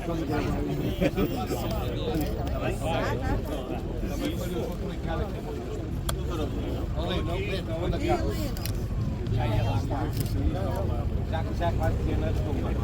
Já que vai ter nas bombas.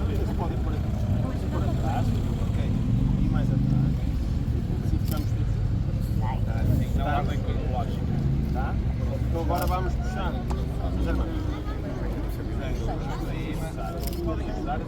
Vocês podem pôr aqui. Vamos pôr atrás. Ok. E mais atrás. Assim puxamos todos. Não há bem com lógico. Tá? Então agora vamos puxar. Vamos fazer mais. Podem ajudar.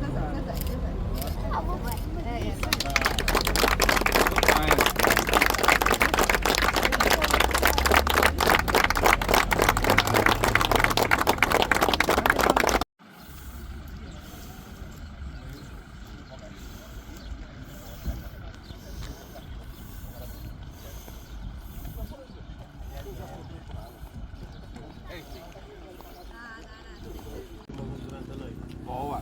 Boa!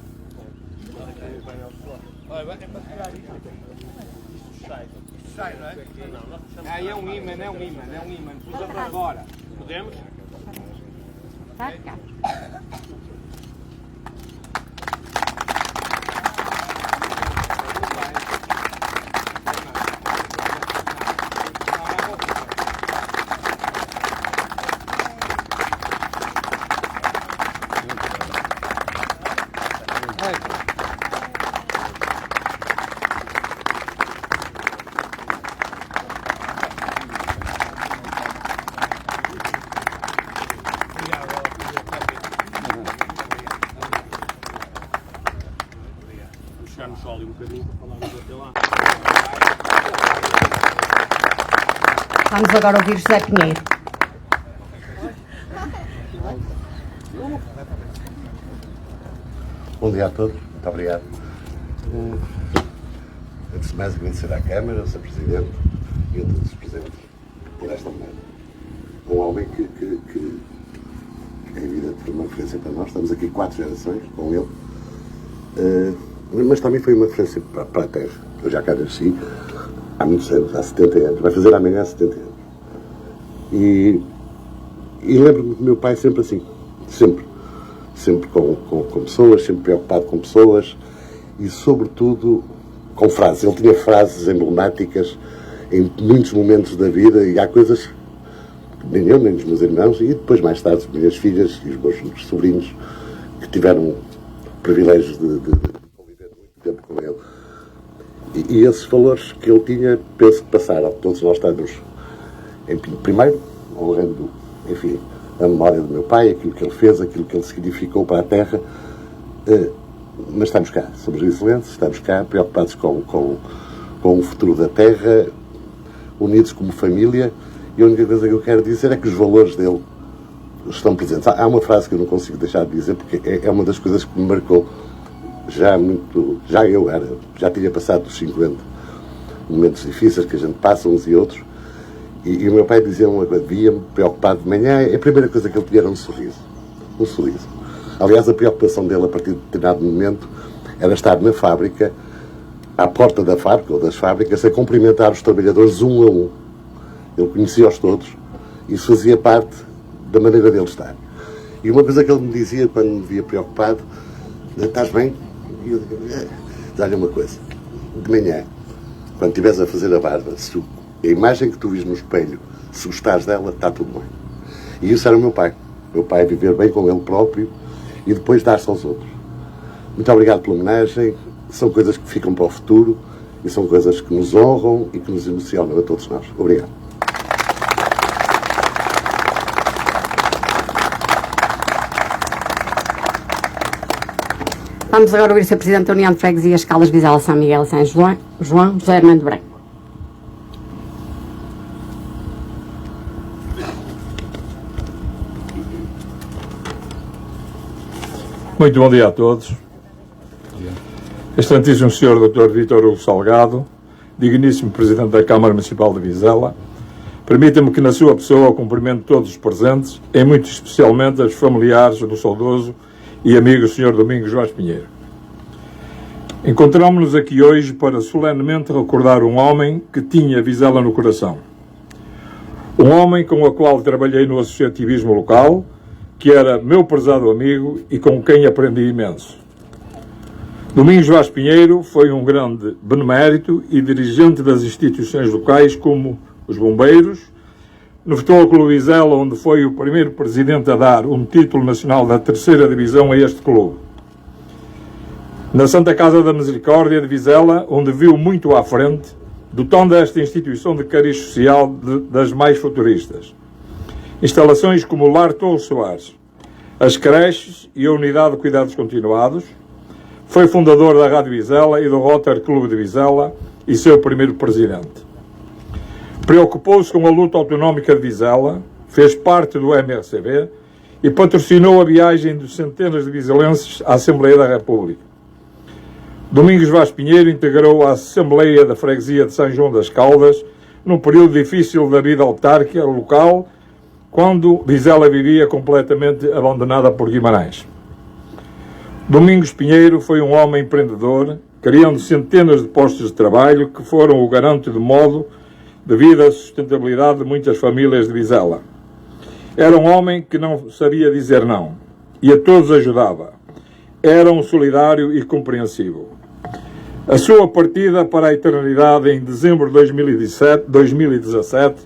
Olha, é para tirar isto. Isto sai, não é? Não, é um ímã. Puxa para fora. Podemos? Vai cá. Chegarmos só ali um bocadinho para falarmos até lá. Vamos agora ouvir José Pinheiro. Bom dia a todos, muito obrigado. Antes de mais, agradecer à Câmara, ao Sr. Presidente e a todos os presentes por esta manhã. Um homem que é evidente foi uma referência para nós, estamos aqui 4 gerações com ele, mas também foi uma referência para a terra. Eu já cá nasci há muitos anos, há 70 anos, vai fazer amanhã 70 anos. E lembro-me do meu pai sempre assim, sempre com pessoas, sempre preocupado com pessoas e, sobretudo, com frases. Ele tinha frases emblemáticas em muitos momentos da vida e há coisas que nem eu, nem os meus irmãos e depois, mais tarde, as minhas filhas e os meus sobrinhos que tiveram o privilégio de conviver muito tempo com ele. E esses valores que ele tinha, penso que passaram. Todos nós estamos, primeiro, honrando, enfim, a memória do meu pai, aquilo que ele fez, aquilo que ele significou para a terra, mas estamos cá, somos excelentes, estamos cá, preocupados com o futuro da terra, unidos como família, e a única coisa que eu quero dizer é que os valores dele estão presentes. Há uma frase que eu não consigo deixar de dizer, porque é uma das coisas que me marcou já tinha passado dos 50, momentos difíceis que a gente passa uns e outros, e o meu pai dizia uma coisa, via-me preocupado de manhã, a primeira coisa que ele tinha era um sorriso. Aliás, a preocupação dele a partir de determinado momento era estar na fábrica, à porta da fábrica ou das fábricas, a cumprimentar os trabalhadores um a um. Ele conhecia-os todos e isso fazia parte da maneira dele estar. E uma coisa que ele me dizia quando me via preocupado, estás bem? E eu digo, dá-lhe uma coisa, de manhã, quando estiveres a fazer a barba, a imagem que tu vis no espelho, se gostares dela, está tudo bem. E isso era o meu pai. O meu pai viver bem com ele próprio e depois dar-se aos outros. Muito obrigado pela homenagem. São coisas que ficam para o futuro e são coisas que nos honram e que nos emocionam a todos nós. Obrigado. Vamos agora ouvir o Sr. Presidente da União de Freguesias Caldas Vizela São Miguel e São João, José Armando Branco. Muito bom dia a todos. Excelentíssimo Sr. Dr. Vítor Hugo Salgado, digníssimo Presidente da Câmara Municipal de Vizela, permita-me que na sua pessoa cumprimento todos os presentes, e muito especialmente os familiares do saudoso e amigo Sr. Domingos Vaz Pinheiro. Encontramos-nos aqui hoje para solenemente recordar um homem que tinha Vizela no coração. Um homem com o qual trabalhei no associativismo local, que era meu prezado amigo e com quem aprendi imenso. Domingos Vaz Pinheiro foi um grande benemérito e dirigente das instituições locais como os Bombeiros, no Futebol Clube Vizela, onde foi o primeiro presidente a dar um título nacional da 3ª Divisão a este clube. Na Santa Casa da Misericórdia de Vizela, onde viu muito à frente, dotando esta instituição de cariz social das mais futuristas. Instalações como o Lar Torres Soares, as creches e a Unidade de Cuidados Continuados. Foi fundador da Rádio Vizela e do Rotary Clube de Vizela e seu primeiro presidente. Preocupou-se com a luta autonómica de Vizela, fez parte do MRCB e patrocinou a viagem de centenas de vizelenses à Assembleia da República. Domingos Vaz Pinheiro integrou a Assembleia da Freguesia de São João das Caldas num período difícil da vida autárquica local, quando Vizela vivia completamente abandonada por Guimarães. Domingos Pinheiro foi um homem empreendedor, criando centenas de postos de trabalho que foram o garante de modo de vida e sustentabilidade de muitas famílias de Vizela. Era um homem que não sabia dizer não e a todos ajudava. Era um solidário e compreensivo. A sua partida para a eternidade em dezembro de 2017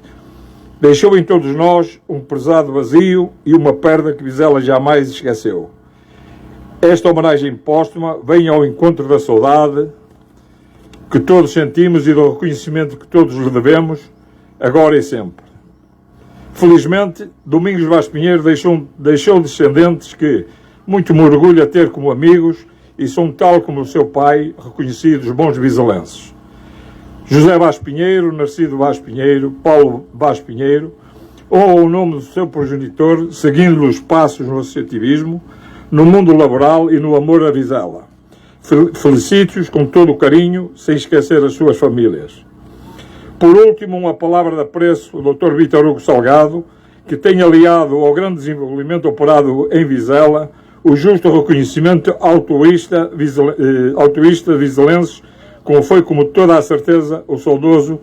deixou em todos nós um pesado vazio e uma perda que Vizela jamais esqueceu. Esta homenagem póstuma vem ao encontro da saudade que todos sentimos e do reconhecimento que todos lhe devemos, agora e sempre. Felizmente, Domingos Vaz Pinheiro deixou descendentes que muito me orgulha ter como amigos e são, tal como o seu pai, reconhecidos bons vizelenses. José Vaz Pinheiro, Narciso Vaz Pinheiro, Paulo Vaz Pinheiro, honram o nome do seu progenitor, seguindo-lhe os passos no associativismo, no mundo laboral e no amor a Vizela. Felicito-os com todo o carinho, sem esquecer as suas famílias. Por último, uma palavra de apreço ao Dr. Vítor Hugo Salgado, que tem aliado ao grande desenvolvimento operado em Vizela o justo reconhecimento altruísta vizelenses, como foi, como toda a certeza, o saudoso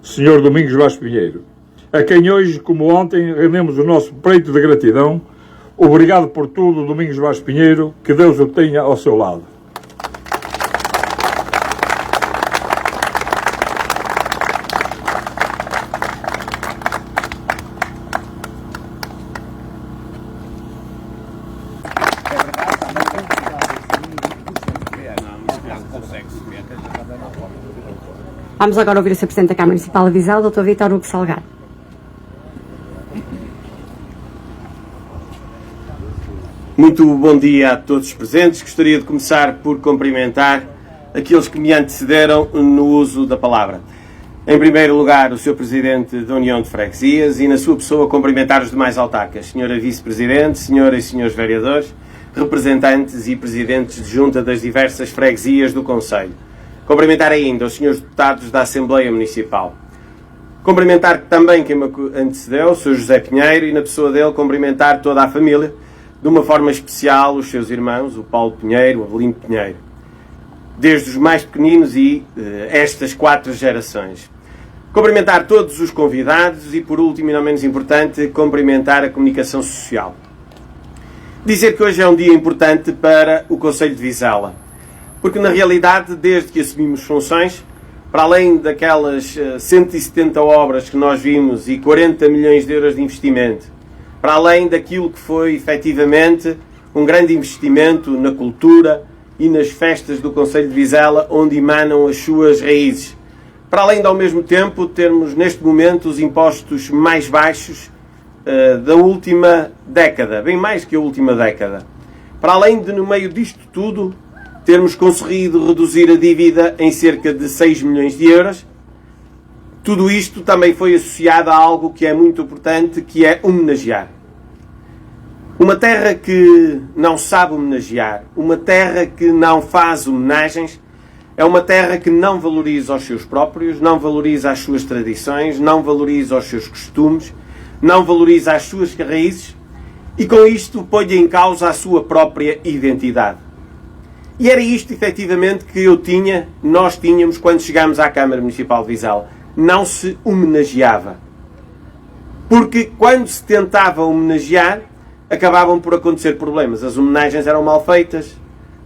Sr. Domingos Vaz Pinheiro, a quem hoje, como ontem, rendemos o nosso peito de gratidão. Obrigado por tudo, Domingos Vaz Pinheiro, que Deus o tenha ao seu lado. Vamos agora ouvir o Sr. Presidente da Câmara Municipal de Vizela, Dr. Vítor Hugo Salgado. Muito bom dia a todos os presentes. Gostaria de começar por cumprimentar aqueles que me antecederam no uso da palavra. Em primeiro lugar, o Sr. Presidente da União de Freguesias e, na sua pessoa, cumprimentar os demais autarcas, Sra. Vice-Presidente, Senhoras e Senhores Vereadores, representantes e Presidentes de Junta das diversas freguesias do Conselho. Cumprimentar ainda os Srs. Deputados da Assembleia Municipal. Cumprimentar também quem me antecedeu, o Sr. José Pinheiro, e na pessoa dele cumprimentar toda a família, de uma forma especial os seus irmãos, o Paulo Pinheiro, o Avelino Pinheiro, desde os mais pequeninos e estas 4 gerações. Cumprimentar todos os convidados e, por último e não menos importante, cumprimentar a comunicação social. Dizer que hoje é um dia importante para o Conselho de Vizela, porque na realidade, desde que assumimos funções, para além daquelas 170 obras que nós vimos e 40 milhões de euros de investimento, para além daquilo que foi efetivamente um grande investimento na cultura e nas festas do Concelho de Vizela, onde emanam as suas raízes, para além de ao mesmo tempo termos neste momento os impostos mais baixos da última década, bem mais que a última década, para além de no meio disto tudo termos conseguido reduzir a dívida em cerca de 6 milhões de euros. Tudo isto também foi associado a algo que é muito importante, que é homenagear. Uma terra que não sabe homenagear, uma terra que não faz homenagens, é uma terra que não valoriza os seus próprios, não valoriza as suas tradições, não valoriza os seus costumes, não valoriza as suas raízes e com isto põe em causa a sua própria identidade. E era isto, efetivamente, que nós tínhamos quando chegámos à Câmara Municipal de Vizela. Não se homenageava. Porque quando se tentava homenagear, acabavam por acontecer problemas. As homenagens eram mal feitas,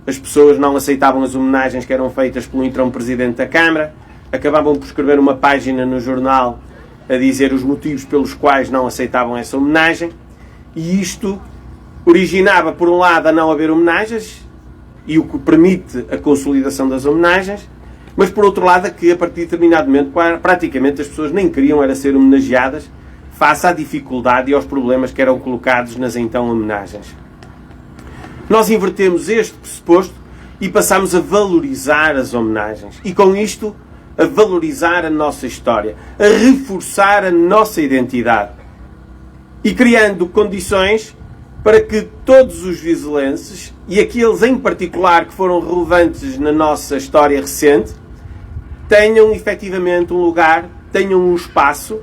as pessoas não aceitavam as homenagens que eram feitas pelo então Presidente da Câmara, acabavam por escrever uma página no jornal a dizer os motivos pelos quais não aceitavam essa homenagem, e isto originava, por um lado, a não haver homenagens, e o que permite a consolidação das homenagens, mas por outro lado, que a partir de determinado momento, praticamente as pessoas nem queriam era ser homenageadas face à dificuldade e aos problemas que eram colocados nas então homenagens. Nós invertemos este pressuposto e passamos a valorizar as homenagens. E com isto, a valorizar a nossa história, a reforçar a nossa identidade. E criando condições para que todos os vizelenses, e aqueles em particular que foram relevantes na nossa história recente, tenham efetivamente um lugar, tenham um espaço,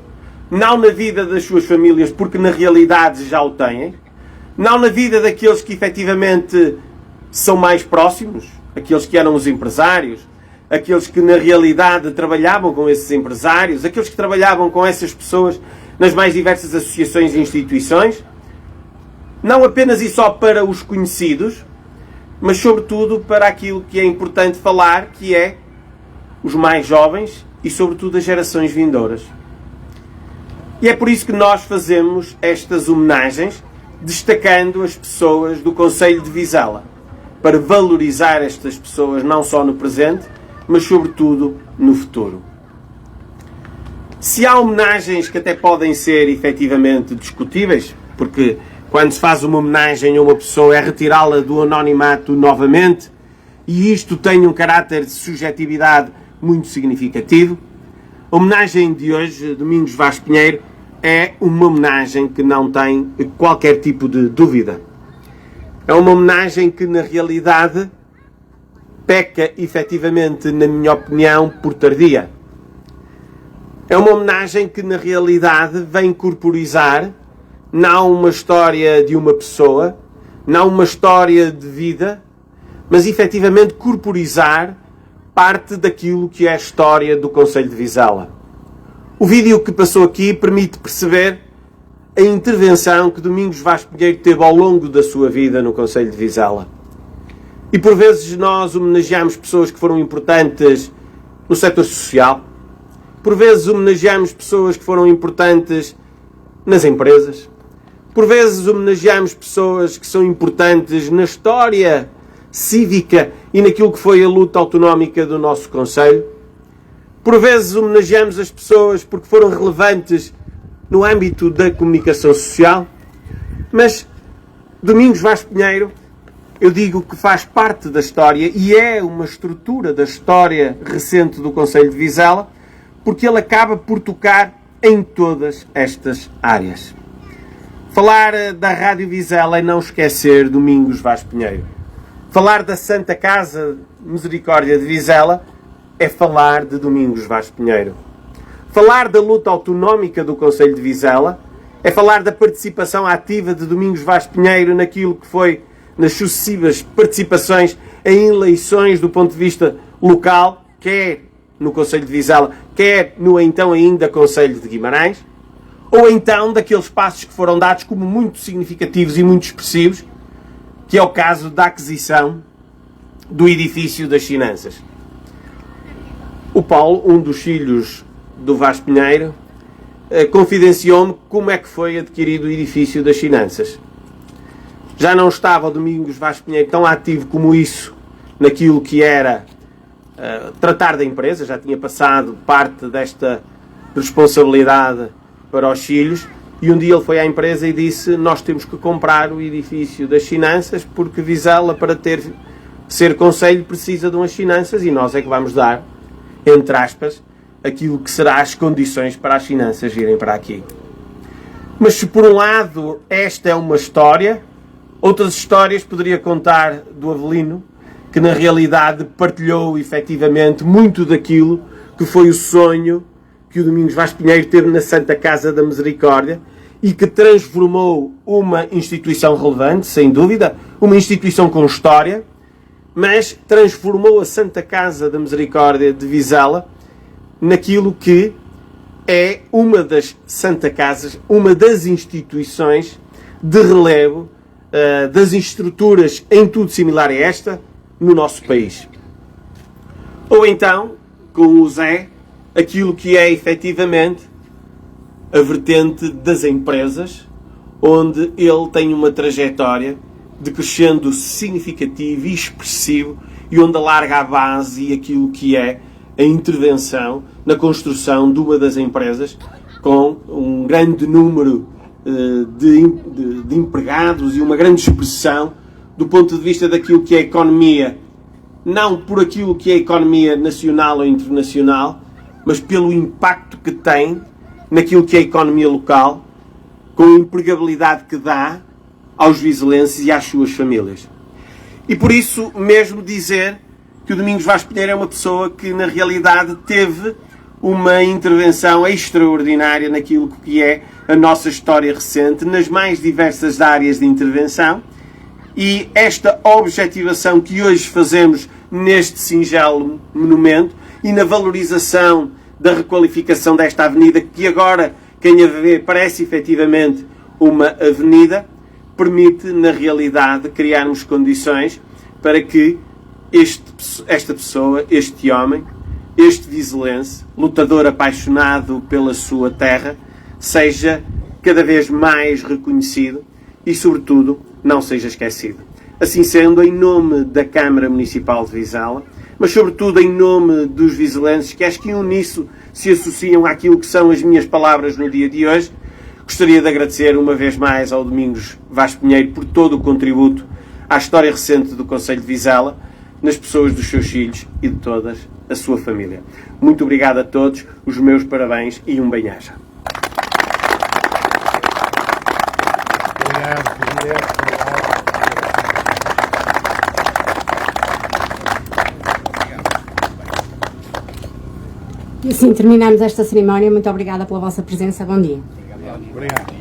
não na vida das suas famílias, porque na realidade já o têm, não na vida daqueles que efetivamente são mais próximos, aqueles que eram os empresários, aqueles que na realidade trabalhavam com esses empresários, aqueles que trabalhavam com essas pessoas nas mais diversas associações e instituições, não apenas e só para os conhecidos, mas sobretudo para aquilo que é importante falar, que é os mais jovens e sobretudo as gerações vindouras. E é por isso que nós fazemos estas homenagens, destacando as pessoas do Concelho de Vizela, para valorizar estas pessoas não só no presente, mas sobretudo no futuro. Se há homenagens que até podem ser efetivamente discutíveis, porque quando se faz uma homenagem a uma pessoa é retirá-la do anonimato novamente, e isto tem um caráter de subjetividade muito significativo, a homenagem de hoje, Domingos Vaz Pinheiro, é uma homenagem que não tem qualquer tipo de dúvida. É uma homenagem que, na realidade, peca, efetivamente, na minha opinião, por tardia. É uma homenagem que, na realidade, vem corporizar não uma história de uma pessoa, não uma história de vida, mas, efetivamente, corporizar parte daquilo que é a história do Concelho de Vizela. O vídeo que passou aqui permite perceber a intervenção que Domingos Vaz Pinheiro teve ao longo da sua vida no Concelho de Vizela. E por vezes nós homenageamos pessoas que foram importantes no setor social, por vezes homenageamos pessoas que foram importantes nas empresas, por vezes homenageamos pessoas que são importantes na história cívica e naquilo que foi a luta autonómica do nosso Concelho. Por vezes homenageamos as pessoas porque foram relevantes no âmbito da comunicação social, mas Domingos Vaz Pinheiro, eu digo que faz parte da história e é uma estrutura da história recente do Concelho de Vizela, porque ele acaba por tocar em todas estas áreas. Falar da Rádio Vizela é não esquecer Domingos Vaz Pinheiro. Falar da Santa Casa Misericórdia de Vizela é falar de Domingos Vaz Pinheiro. Falar da luta autonómica do Concelho de Vizela é falar da participação ativa de Domingos Vaz Pinheiro naquilo que foi nas sucessivas participações em eleições do ponto de vista local, quer no Concelho de Vizela, quer no então ainda Concelho de Guimarães, ou então daqueles passos que foram dados como muito significativos e muito expressivos, que é o caso da aquisição do edifício das Finanças. O Paulo, um dos filhos do Vaz Pinheiro, confidenciou-me como é que foi adquirido o edifício das Finanças. Já não estava o Domingos Vaz Pinheiro tão ativo como isso naquilo que era tratar da empresa, já tinha passado parte desta responsabilidade para os filhos, e um dia ele foi à empresa e disse: nós temos que comprar o edifício das Finanças porque Vizela, para ser concelho, precisa de umas finanças e nós é que vamos dar, entre aspas, aquilo que será as condições para as finanças virem para aqui. Mas se por um lado esta é uma história, outras histórias poderia contar do Avelino, que na realidade partilhou efetivamente muito daquilo que foi o sonho que o Domingos Vaz Pinheiro teve na Santa Casa da Misericórdia e que transformou uma instituição relevante, sem dúvida, uma instituição com história, mas transformou a Santa Casa da Misericórdia de Vizela naquilo que é uma das Santa Casas, uma das instituições de relevo, das estruturas em tudo similar a esta, no nosso país. Ou então, com o Zé, aquilo que é efetivamente a vertente das empresas, onde ele tem uma trajetória de crescendo significativo e expressivo e onde alarga a base e aquilo que é a intervenção na construção de uma das empresas com um grande número de empregados e uma grande expressão do ponto de vista daquilo que é a economia, não por aquilo que é a economia nacional ou internacional, mas pelo impacto que tem naquilo que é a economia local, com a empregabilidade que dá aos vizelenses e às suas famílias. E por isso mesmo dizer que o Domingos Vaz Pinheiro é uma pessoa que na realidade teve uma intervenção extraordinária naquilo que é a nossa história recente, nas mais diversas áreas de intervenção, e esta objetivação que hoje fazemos neste singelo monumento e na valorização da requalificação desta avenida, que agora, quem a vê, parece efetivamente uma avenida, permite, na realidade, criarmos condições para que esta pessoa, este homem, este vizelense, lutador apaixonado pela sua terra, seja cada vez mais reconhecido e, sobretudo, não seja esquecido. Assim sendo, em nome da Câmara Municipal de Vizela, mas sobretudo em nome dos vizelenses, que acho que nisso se associam àquilo que são as minhas palavras no dia de hoje, gostaria de agradecer uma vez mais ao Domingos Vaz Pinheiro por todo o contributo à história recente do Concelho de Vizela, nas pessoas dos seus filhos e de toda a sua família. Muito obrigado a todos, os meus parabéns e um bem-aja. E assim terminamos esta cerimónia. Muito obrigada pela vossa presença. Bom dia. Obrigado. Obrigado.